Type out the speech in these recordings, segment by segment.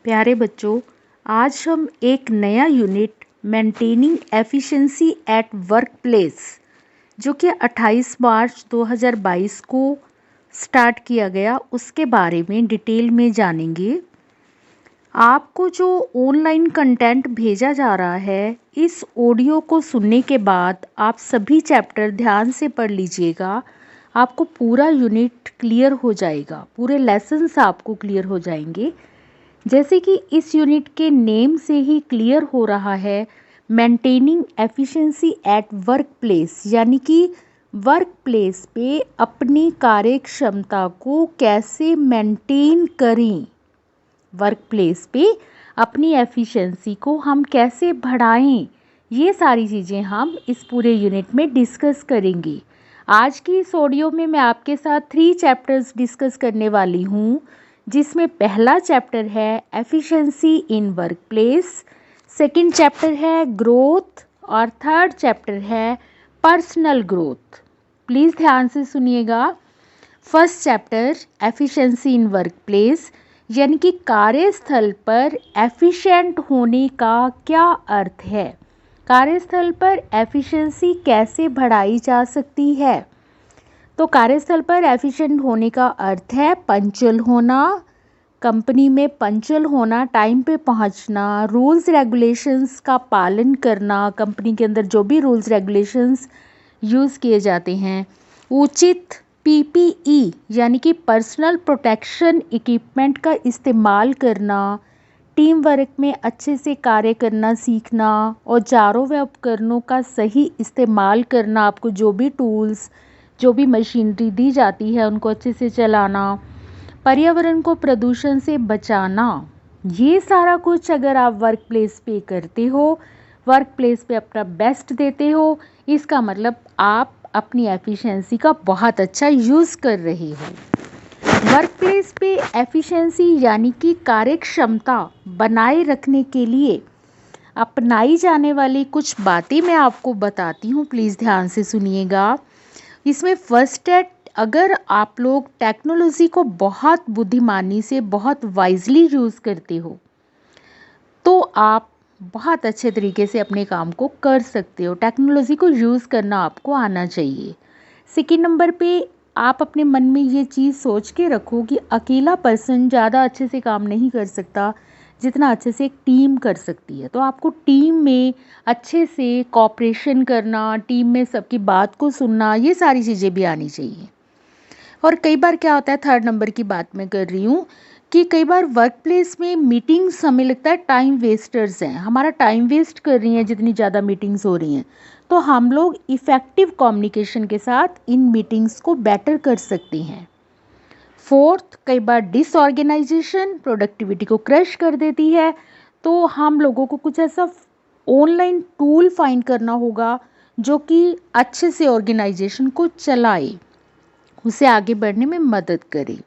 प्यारे बच्चों, आज हम एक नया unit maintaining efficiency at work place जो कि 28 मार्च 2022 को स्टार्ट किया गया उसके बारे में डिटेल में जानेंगे। आपको जो ऑनलाइन कंटेंट भेजा जा रहा है, इस ऑडियो को सुनने के बाद आप सभी चैप्टर ध्यान से पढ़ लीजिएगा। आपको पूरा यूनिट क्लियर हो जाएगा, पूरे लेसन्स आपको क्लियर हो जाएंगे। जैसे कि इस यूनिट के नेम से ही क्लियर हो रहा है, maintaining efficiency at work place, यानी कि वर्क प्लेस पे अपनी कार्य क्षमता को कैसे मेंटेन करें, वर्क प्लेस पे अपनी एफिशिएंसी को हम कैसे बढ़ाएं, ये सारी चीज़ें हम इस पूरे यूनिट में डिस्कस करेंगे। आज की इस ऑडियो में मैं आपके साथ 3 चैप्टर्स डिस्कस करने वाली हूँ, जिसमें पहला चैप्टर है efficiency in work place, second chapter है ग्रोथ और थर्ड चैप्टर है पर्सनल ग्रोथ। प्लीज़ ध्यान से सुनिएगा। First chapter efficiency in work place, यानी कि कार्यस्थल पर एफिशिएंट होने का क्या अर्थ है, कार्यस्थल पर एफिशिएंसी कैसे बढ़ाई जा सकती है। तो कार्यस्थल पर एफिशिएंट होने का अर्थ है पंक्चुअल होना, कंपनी में पंक्चुअल होना, टाइम पे पहुंचना, रूल्स रेगुलेशंस का पालन करना, कंपनी के अंदर जो भी रूल्स रेगुलेशंस यूज़ किए जाते हैं, उचित पीपीई यानी कि पर्सनल प्रोटेक्शन इक्विपमेंट का इस्तेमाल करना, टीम वर्क में अच्छे से कार्य करना सीखना, औजारों व उपकरणों का सही इस्तेमाल करना, आपको जो भी टूल्स जो भी मशीनरी दी जाती है उनको अच्छे से चलाना, पर्यावरण को प्रदूषण से बचाना, ये सारा कुछ अगर आप वर्क प्लेस पे करते हो, वर्क प्लेस पे अपना बेस्ट देते हो, इसका मतलब आप अपनी एफिशिएंसी का बहुत अच्छा यूज़ कर रहे हो। वर्क प्लेस पे एफिशिएंसी यानी कि कार्य क्षमता बनाए रखने के लिए अपनाई जाने वाली कुछ बातें मैं आपको बताती हूँ, प्लीज़ ध्यान से सुनिएगा। इसमें फर्स्ट है, अगर आप लोग टेक्नोलॉजी को बहुत बुद्धिमानी से बहुत वाइजली यूज़ करते हो तो आप बहुत अच्छे तरीके से अपने काम को कर सकते हो। टेक्नोलॉजी को यूज़ करना आपको आना चाहिए। सेकेंड नंबर पे आप अपने मन में ये चीज़ सोच के रखो कि अकेला पर्सन ज़्यादा अच्छे से काम नहीं कर सकता जितना अच्छे से एक टीम कर सकती है। तो आपको टीम में अच्छे से कोऑपरेशन करना, टीम में सबकी बात को सुनना, ये सारी चीज़ें भी आनी चाहिए। और कई बार क्या होता है, थर्ड नंबर की बात मैं कर रही हूँ कि कई बार वर्क प्लेस में मीटिंग्स हमें लगता है टाइम वेस्टर्स हैं, हमारा टाइम वेस्ट कर रही हैं जितनी ज़्यादा मीटिंग्स हो रही हैं। तो हम लोग इफ़ेक्टिव कम्युनिकेशन के साथ इन मीटिंग्स को बेटर कर सकते हैं। फोर्थ, कई बार डिसऑर्गेनाइजेशन प्रोडक्टिविटी को क्रश कर देती है, तो हम लोगों को कुछ ऐसा ऑनलाइन टूल फाइंड करना होगा जो कि अच्छे से ऑर्गेनाइजेशन को चलाए, उसे आगे बढ़ने में मदद करे।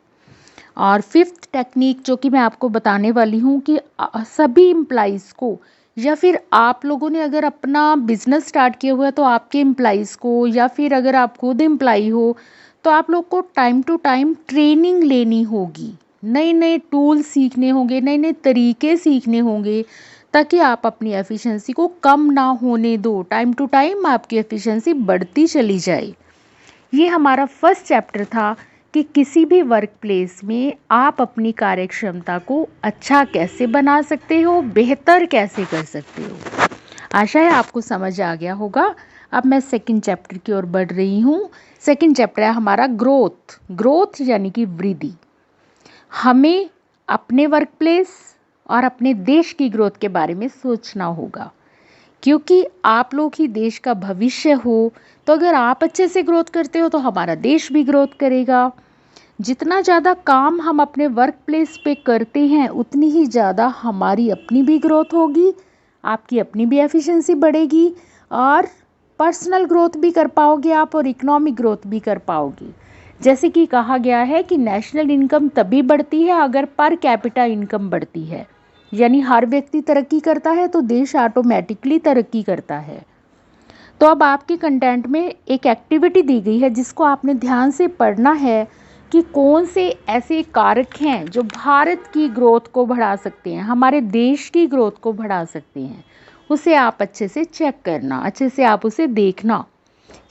और फिफ्थ टेक्निक जो कि मैं आपको बताने वाली हूँ कि सभी एम्प्लॉइज़ को, या फिर आप लोगों ने अगर अपना बिजनेस स्टार्ट किया हुआ है तो आपके एम्प्लॉइज़ को, या फिर अगर आप खुद एम्प्लॉई हो तो आप लोग को टाइम टू टाइम ट्रेनिंग लेनी होगी, नए नए टूल सीखने होंगे, नए नए तरीके सीखने होंगे, ताकि आप अपनी एफिशिएंसी को कम ना होने दो। टाइम टू टाइम आपकी एफिशिएंसी बढ़ती चली जाए। ये हमारा फर्स्ट चैप्टर था कि किसी भी वर्क प्लेस में आप अपनी कार्यक्षमता को अच्छा कैसे बना सकते हो, बेहतर कैसे कर सकते हो। आशा है आपको समझ आ गया होगा। अब मैं सेकंड चैप्टर की ओर बढ़ रही हूँ। सेकंड चैप्टर है हमारा ग्रोथ। ग्रोथ यानी कि वृद्धि। हमें अपने वर्क प्लेस और अपने देश की ग्रोथ के बारे में सोचना होगा, क्योंकि आप लोग ही देश का भविष्य हो। तो अगर आप अच्छे से ग्रोथ करते हो तो हमारा देश भी ग्रोथ करेगा। जितना ज़्यादा काम हम अपने वर्क प्लेस पे करते हैं उतनी ही ज़्यादा हमारी अपनी भी ग्रोथ होगी, आपकी अपनी भी एफिशिएंसी बढ़ेगी, और पर्सनल ग्रोथ भी कर पाओगे आप और इकोनॉमिक ग्रोथ भी कर पाओगे। जैसे कि कहा गया है कि नेशनल इनकम तभी बढ़ती है अगर पर कैपिटा इनकम बढ़ती है, यानी हर व्यक्ति तरक्की करता है तो देश ऑटोमेटिकली तरक्की करता है। तो अब आपके कंटेंट में एक एक्टिविटी दी गई है जिसको आपने ध्यान से पढ़ना है कि कौन से ऐसे कारक हैं जो भारत की ग्रोथ को बढ़ा सकते हैं, हमारे देश की ग्रोथ को बढ़ा सकते हैं, उसे आप अच्छे से चेक करना, अच्छे से आप उसे देखना।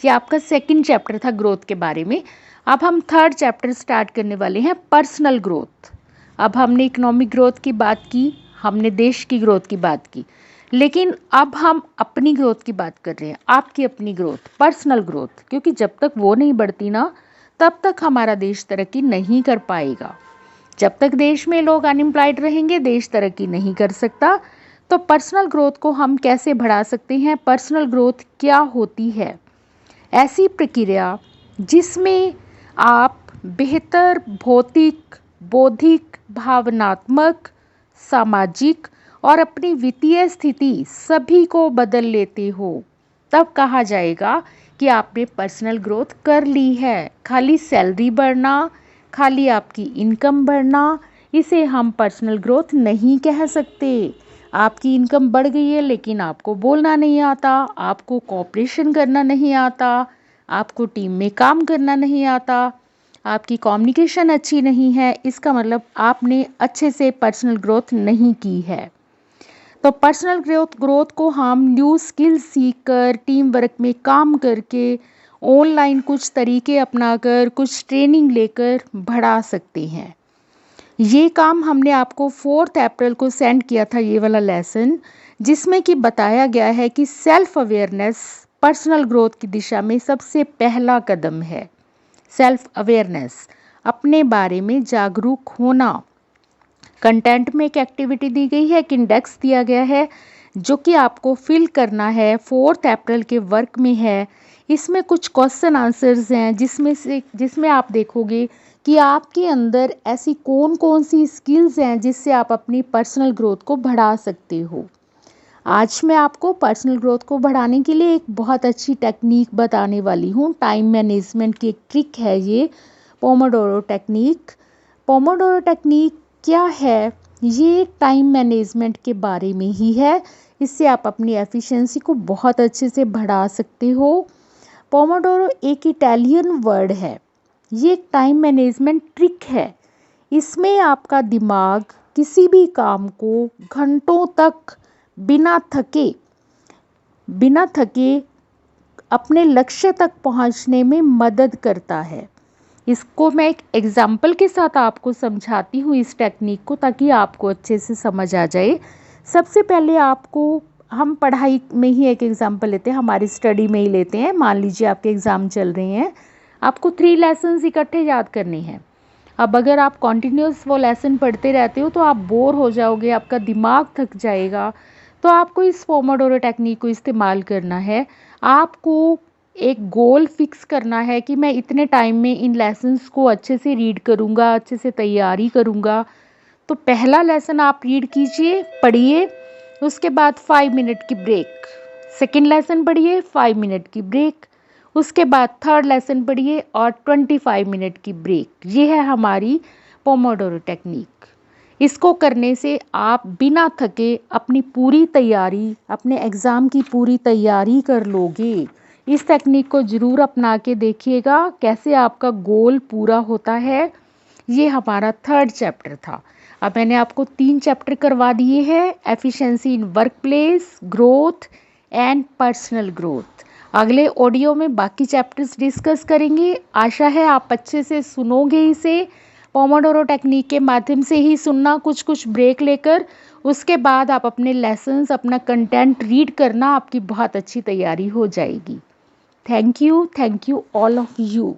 ये आपका सेकंड चैप्टर था ग्रोथ के बारे में। अब हम थर्ड चैप्टर स्टार्ट करने वाले हैं, पर्सनल ग्रोथ। अब हमने इकोनॉमिक ग्रोथ की बात की, हमने देश की ग्रोथ की बात की, लेकिन अब हम अपनी ग्रोथ की बात कर रहे हैं, आपकी अपनी ग्रोथ, पर्सनल ग्रोथ, क्योंकि जब तक वो नहीं बढ़ती ना, तब तक हमारा देश तरक्की नहीं कर पाएगा। जब तक देश में लोग अनएम्प्लॉयड रहेंगे, देश तरक्की नहीं कर सकता। तो पर्सनल ग्रोथ को हम कैसे बढ़ा सकते हैं, पर्सनल ग्रोथ क्या होती है? ऐसी प्रक्रिया जिसमें आप बेहतर भौतिक, बौद्धिक, भावनात्मक, सामाजिक और अपनी वित्तीय स्थिति सभी को बदल लेते हो, तब कहा जाएगा कि आपने पर्सनल ग्रोथ कर ली है। खाली सैलरी बढ़ना, खाली आपकी इनकम बढ़ना, इसे हम पर्सनल ग्रोथ नहीं कह सकते। आपकी इनकम बढ़ गई है लेकिन आपको बोलना नहीं आता, आपको कोऑपरेशन करना नहीं आता, आपको टीम में काम करना नहीं आता, आपकी कम्युनिकेशन अच्छी नहीं है, इसका मतलब आपने अच्छे से पर्सनल ग्रोथ नहीं की है। तो पर्सनल ग्रोथ को हम न्यू स्किल सीखकर, टीम वर्क में काम करके, ऑनलाइन कुछ तरीके अपनाकर, कुछ ट्रेनिंग लेकर बढ़ा सकते हैं। ये काम हमने आपको 4 अप्रैल को सेंड किया था, ये वाला लेसन, जिसमें कि बताया गया है कि सेल्फ अवेयरनेस पर्सनल ग्रोथ की दिशा में सबसे पहला कदम है। सेल्फ अवेयरनेस, अपने बारे में जागरूक होना। कंटेंट में एक एक्टिविटी दी गई है, एक इंडेक्स दिया गया है जो कि आपको फिल करना है, 4 अप्रैल के वर्क में है। इसमें कुछ क्वेश्चन आंसर्स हैं जिसमें आप देखोगे कि आपके अंदर ऐसी कौन कौन सी स्किल्स हैं जिससे आप अपनी पर्सनल ग्रोथ को बढ़ा सकते हो। आज मैं आपको पर्सनल ग्रोथ को बढ़ाने के लिए एक बहुत अच्छी टेक्निक बताने वाली हूँ। टाइम मैनेजमेंट की एक ट्रिक है ये, पोमोडोरो टेक्निक। पोमोडोरो टेक्निक क्या है? ये टाइम मैनेजमेंट के बारे में ही है। इससे आप अपनी एफिशिएंसी को बहुत अच्छे से बढ़ा सकते हो। पोमोडोरो एक इटालियन वर्ड है, ये एक टाइम मैनेजमेंट ट्रिक है। इसमें आपका दिमाग किसी भी काम को घंटों तक बिना थके अपने लक्ष्य तक पहुंचने में मदद करता है। इसको मैं एक एग्जाम्पल के साथ आपको समझाती हूँ इस टेक्निक को, ताकि आपको अच्छे से समझ आ जाए। सबसे पहले आपको, हम पढ़ाई में ही एक एग्जाम्पल लेते हैं, हमारी स्टडी में ही लेते हैं। मान लीजिए आपके एग्ज़ाम चल रहे हैं, आपको 3 लेसन्स इकट्ठे याद करने हैं। अब अगर आप कॉन्टिन्यूस वो लेसन पढ़ते रहते हो तो आप बोर हो जाओगे, आपका दिमाग थक जाएगा। तो आपको इस पोमोडोरो टेक्निक को इस्तेमाल करना है। आपको एक गोल फिक्स करना है कि मैं इतने टाइम में इन लेसन्स को अच्छे से रीड करूँगा, अच्छे से तैयारी करूँगा। तो पहला लेसन आप रीड कीजिए, पढ़िए, उसके बाद 5 मिनट की ब्रेक। सेकंड लेसन पढ़िए, 5 मिनट की ब्रेक। उसके बाद थर्ड लेसन पढ़िए और 25 मिनट की ब्रेक। ये है हमारी पोमोडोरो टेक्निक। इसको करने से आप बिना थके अपनी पूरी तैयारी, अपने एग्ज़ाम की पूरी तैयारी कर लोगे। इस टेक्निक को ज़रूर अपना के देखिएगा कैसे आपका गोल पूरा होता है। ये हमारा 3rd चैप्टर था। अब मैंने आपको 3 चैप्टर करवा दिए हैं, efficiency in work place, growth and personal growth. अगले ऑडियो में बाकी चैप्टर्स डिस्कस करेंगे। आशा है आप अच्छे से सुनोगे इसे। पोमोडोरो टेक्निक के माध्यम से ही सुनना, कुछ कुछ ब्रेक लेकर। उसके बाद आप अपने लेसन्स, अपना कंटेंट रीड करना, आपकी बहुत अच्छी तैयारी हो जाएगी। Thank you all of you.